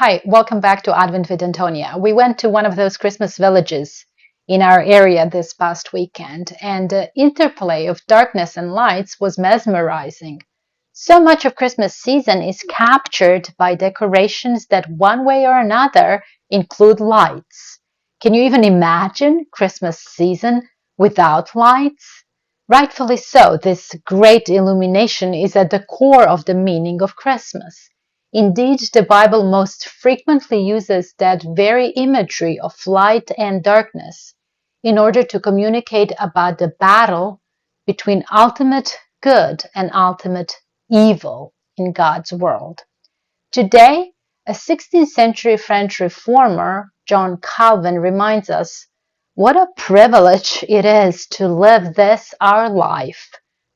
Hi, welcome back to Advent with Antonia. We went to one of those Christmas villages in our area this past weekend, and the interplay of darkness and lights was mesmerizing. So much of Christmas season is captured by decorations that one way or another include lights. Can you even imagine Christmas season without lights? Rightfully so, this great illumination is at the core of the meaning of Christmas. Indeed, the Bible most frequently uses that very imagery of light and darkness in order to communicate about the battle between ultimate good and ultimate evil in God's world. Today, a 16th century French reformer, John Calvin, reminds us what a privilege it is to live this our life,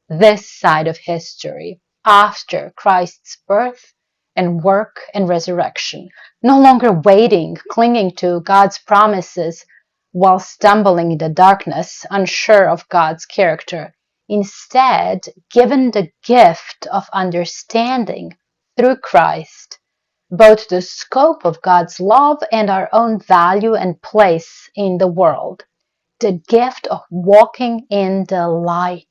this side of history, after Christ's birth and work and resurrection, no longer waiting, clinging to God's promises while stumbling in the darkness, unsure of God's character. Instead, given the gift of understanding through Christ, both the scope of God's love and our own value and place in the world, the gift of walking in the light.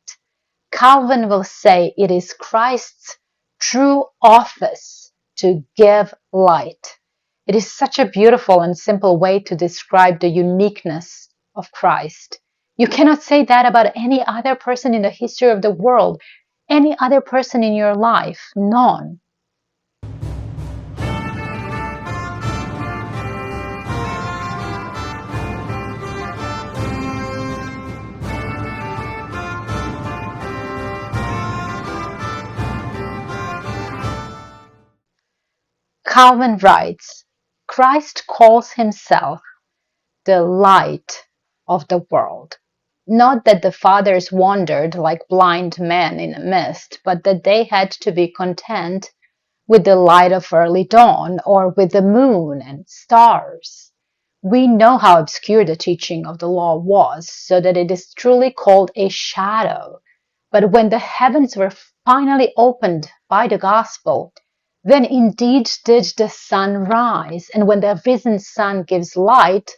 Calvin will say it is Christ's true office to give light. It is such a beautiful and simple way to describe the uniqueness of Christ. You cannot say that about any other person in the history of the world, any other person in your life, none. Calvin writes, Christ calls himself the light of the world. Not that the fathers wandered like blind men in a mist, but that they had to be content with the light of early dawn or with the moon and stars. We know how obscure the teaching of the law was, so that it is truly called a shadow. But when the heavens were finally opened by the gospel, then indeed did the sun rise, and when the risen sun gives light,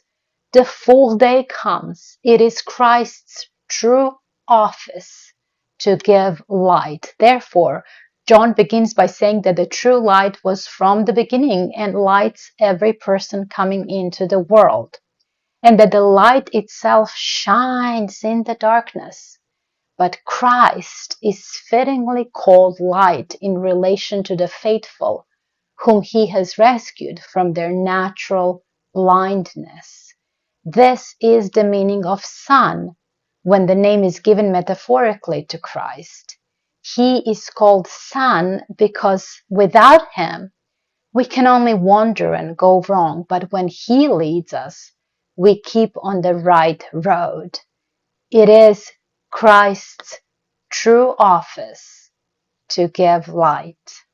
the full day comes. It is Christ's true office to give light. Therefore, John begins by saying that the true light was from the beginning and lights every person coming into the world, and that the light itself shines in the darkness. But Christ is fittingly called light in relation to the faithful, whom he has rescued from their natural blindness. This is the meaning of Son when the name is given metaphorically to Christ. He is called Son because without him, we can only wander and go wrong, but when he leads us, we keep on the right road. It is Christ's true office to give light.